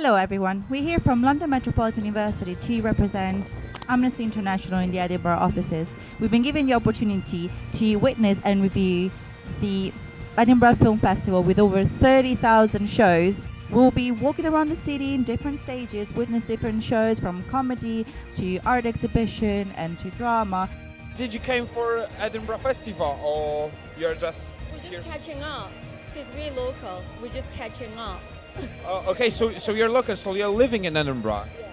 Hello everyone, we're here from London Metropolitan University to represent Amnesty International in the Edinburgh offices. We've been given the opportunity to witness and review the Edinburgh Film Festival with over 30,000 shows. We'll be walking around the city in different stages, witness different shows from comedy to art exhibition and to drama. Did you came for Edinburgh Festival or you're just We're here? just catching up. Because we're local. We're just catching up. Okay, so you're local, so you're living in Edinburgh. Yeah,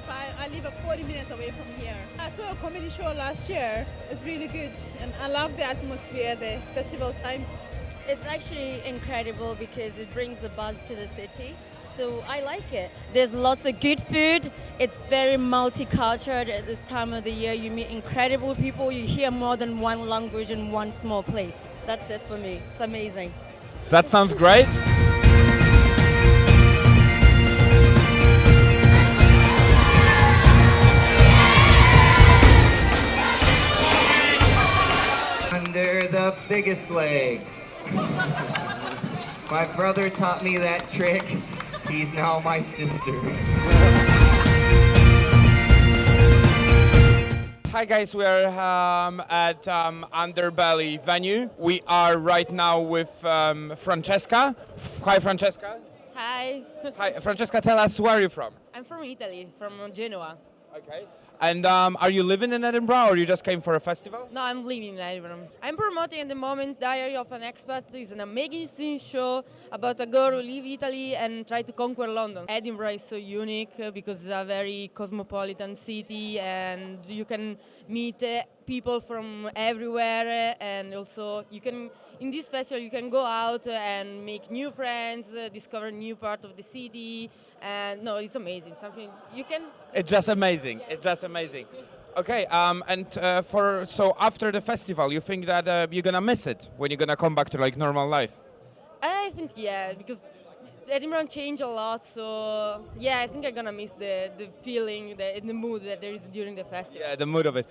I am. I live 40 minutes away from here. I saw a comedy show last year. It's really good, and I love the atmosphere, the festival time. It's actually incredible because it brings the buzz to the city. So I like it. There's lots of good food. It's very multicultural at this time of the year. You meet incredible people. You hear more than one language in one small place. That's it for me. It's amazing. That sounds great. Under the biggest leg. My brother taught me that trick. He's now my sister. Hi guys, we are at Underbelly venue. We are right now with Francesca. Hi Francesca. Hi. Hi Francesca, tell us where you're from. I'm from Italy, from Genoa. Okay. And are you living in Edinburgh or you just came for a festival? No, I'm living in Edinburgh. I'm promoting at the moment Diary of an Expat. It's an amazing show about a girl who leaves Italy and try to conquer London. Edinburgh is so unique because it's a very cosmopolitan city and you can meet people from everywhere and also you can, in this festival you can go out and make new friends, discover new part of the city, and no, it's amazing. Something you can. It's just amazing. Yeah. It's just amazing. Okay, so after the festival, you think that you're gonna miss it when you're gonna come back to like normal life? I think yeah, because Edinburgh changed a lot, so yeah, I think I'm gonna miss the feeling, the mood that there is during the festival. Yeah, the mood of it.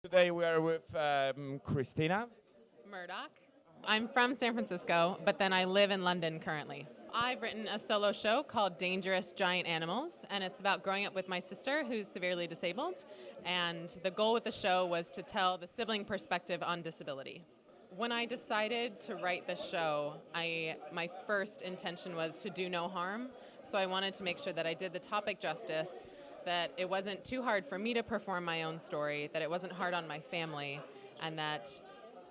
Today we are with Christina. Murdoch. I'm from San Francisco, but then I live in London currently. I've written a solo show called Dangerous Giant Animals, and it's about growing up with my sister who's severely disabled. And the goal with the show was to tell the sibling perspective on disability. When I decided to write the show, my first intention was to do no harm. So I wanted to make sure that I did the topic justice, that it wasn't too hard for me to perform my own story, that it wasn't hard on my family, and that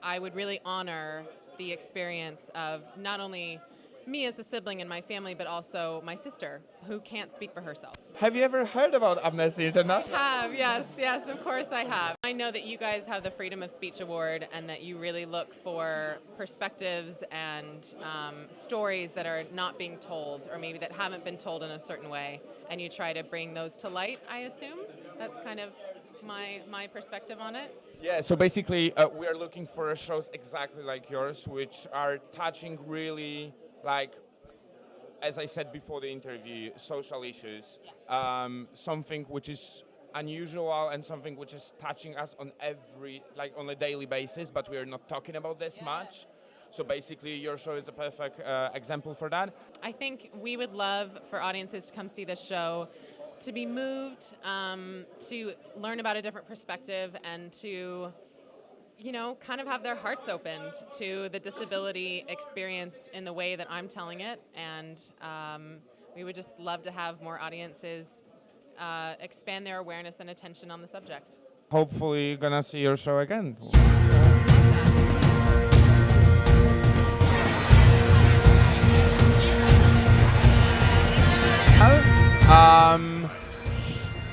I would really honor the experience of not only me as a sibling in my family, but also my sister, who can't speak for herself. Have you ever heard about Amnesty International? Yes, of course I have. I know that you guys have the Freedom of Speech Award and that you really look for perspectives and stories that are not being told or maybe that haven't been told in a certain way, and you try to bring those to light, I assume. That's kind of my perspective on it. Yeah, so basically we are looking for shows exactly like yours, which are touching really, like, as I said before the interview, social issues, something which is unusual and something which is touching us on on a daily basis, but we are not talking about this much. So basically your show is a perfect example for that. I think we would love for audiences to come see this show, to be moved, to learn about a different perspective, and to, kind of have their hearts opened to the disability experience in the way that I'm telling it. And we would just love to have more audiences expand their awareness and attention on the subject. Hopefully gonna see your show again.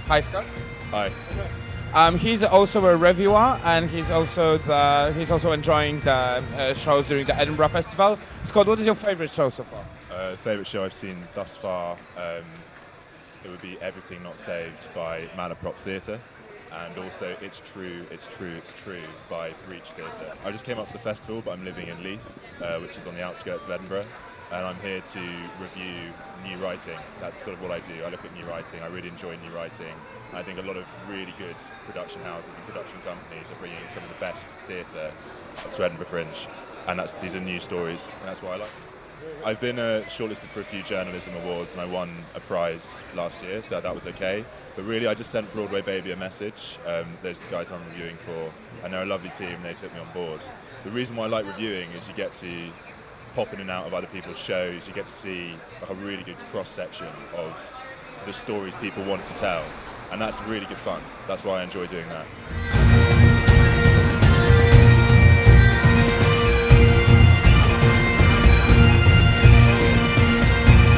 Hi Scott. Hi. He's also a reviewer, and he's also enjoying the shows during the Edinburgh Festival. Scott, what is your favorite show so far? Favourite show I've seen thus far, it would be Everything Not Saved by Malaprop Theatre, and also It's True by Breach Theatre. I just came up for the festival, but I'm living in Leith, which is on the outskirts of Edinburgh. and I'm here to review new writing. That's sort of what I do. I look at new writing. I really enjoy new writing. I think a lot of really good production houses and production companies are bringing some of the best theatre to Edinburgh Fringe, and these are new stories, and that's why I like them. I've been shortlisted for a few journalism awards, and I won a prize last year, so that was okay. But really, I just sent Broadway Baby a message. Those are the guys I'm reviewing for, and they're a lovely team. They took me on board. The reason why I like reviewing is you get to pop in and out of other people's shows. You get to see a really good cross-section of the stories people want to tell, and that's really good fun. That's why I enjoy doing that.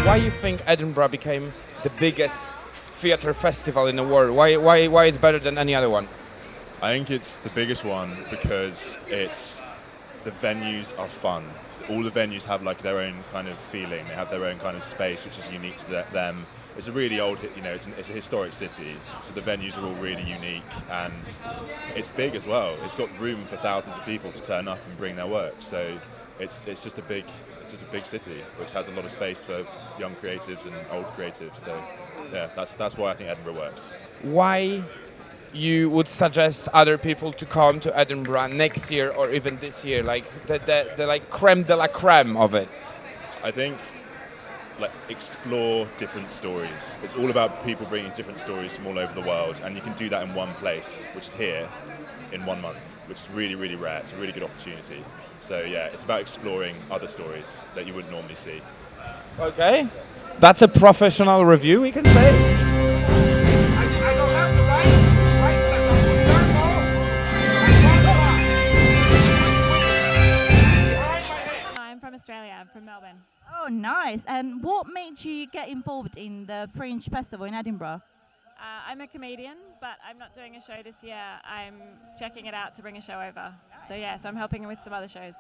Why you think Edinburgh became the biggest theatre festival in the world? Why it's better than any other one? I think it's the biggest one because the venues are fun. All the venues have like their own kind of feeling. They have their own kind of space, which is unique to them. It's a really old, it's a historic city, so the venues are all really unique, and it's big as well. It's got room for thousands of people to turn up and bring their work. So it's just a big city, which has a lot of space for young creatives and old creatives. So yeah, that's why I think Edinburgh works. Why you would suggest other people to come to Edinburgh next year or even this year, like the like creme de la creme of it? I think like explore different stories. It's all about people bringing different stories from all over the world, and you can do that in one place, which is here, in 1 month, which is really, really rare. It's a really good opportunity. So yeah, it's about exploring other stories that you wouldn't normally see. Okay, that's a professional review, we can say. I'm from Australia. I'm from Melbourne. Oh, nice. And what made you get involved in the Fringe Festival in Edinburgh? I'm a comedian, but I'm not doing a show this year. I'm checking it out to bring a show over. So yeah, so I'm helping with some other shows.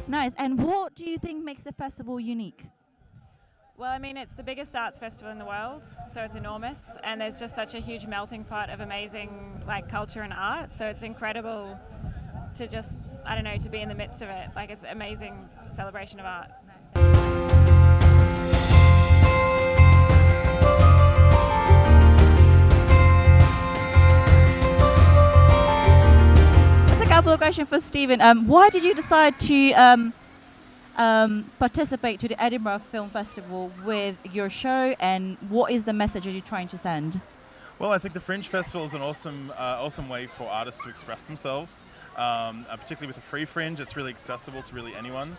Nice. And what do you think makes the festival unique? Well, I mean, it's the biggest arts festival in the world, so it's enormous, and there's just such a huge melting pot of amazing like culture and art. So it's incredible to just, I don't know, to be in the midst of it. Like, it's an amazing celebration of art. That's a couple of questions for Stephen. Why did you decide to participate to the Edinburgh Film Festival with your show, and what is the message that you're trying to send? Well, I think the Fringe Festival is an awesome way for artists to express themselves, particularly with the free Fringe. It's really accessible to really anyone.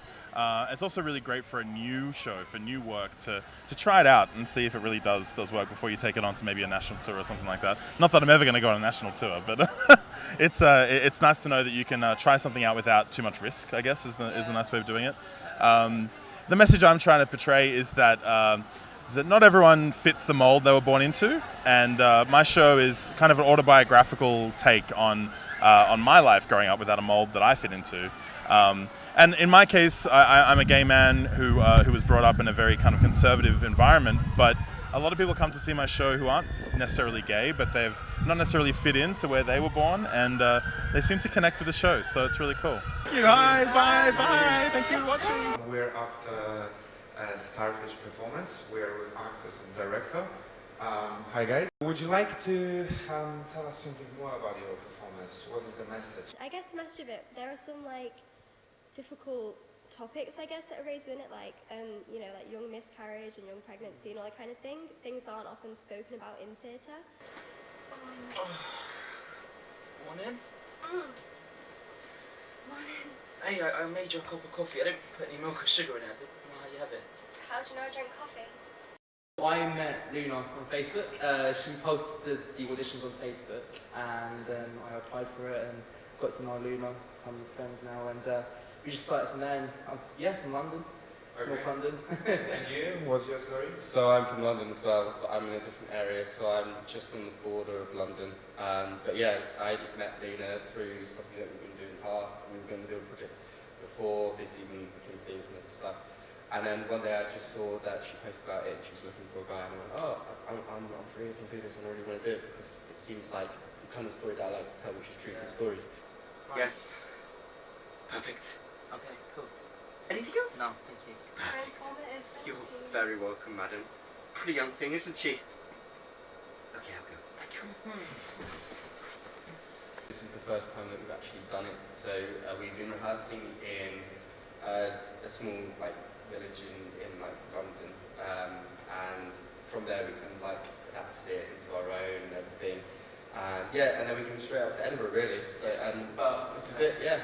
It's also really great for a new show, for new work, to try it out and see if it really does work before you take it on to maybe a national tour or something like that. Not that I'm ever going to go on a national tour, but it's nice to know that you can try something out without too much risk, I guess, is a nice way of doing it. The message I'm trying to portray is that not everyone fits the mold they were born into, and my show is kind of an autobiographical take on my life growing up without a mold that I fit into. And in my case, I'm a gay man who was brought up in a very kind of conservative environment, but a lot of people come to see my show who aren't necessarily gay, but they've not necessarily fit into where they were born, and they seem to connect with the show, so it's really cool. Thank you, hi, bye, thank you for watching. We're after a Starfish performance. We're with actors and director. Hi guys. Would you like to tell us something more about your performance? What is the message? I guess the message of it, there are some like difficult topics, I guess, that are raised within it, like you know, like young miscarriage and young pregnancy and all that kind of thing. Things aren't often spoken about in theatre. Morning. Morning. Hey, I made you a cup of coffee. I didn't put any milk or sugar in it. I didn't know how you have it. How do you know I drink coffee? I met Luna on Facebook. She posted the auditions on Facebook, and then I applied for it and got to know Luna. I'm friends now, and we just started from there. And I'm from London, North London. And you? What's your story? So I'm from London as well, but I'm in a different area, so I'm just on the border of London. But yeah, I met Luna through something that we've been doing in the past. We were going to do a project before this even became famous and other stuff. And then one day I just saw that she posted about it and she was looking for a guy, and I went, oh, I'm free, I can do this, and I really want to do it because it seems like the kind of story that I like to tell, which is truthful stories. Yes. Perfect. Okay, cool. Anything else? No, thank you. It's very informative. Thank You're you. very welcome, madam. Pretty young thing, isn't she? Okay, I'll go. Thank you. This is the first time that we've actually done it, so we've been rehearsing in a small village in London, and from there we kind of adapted it into our own and everything, and yeah, and then we came straight up to Edinburgh really. So and this is it, yeah.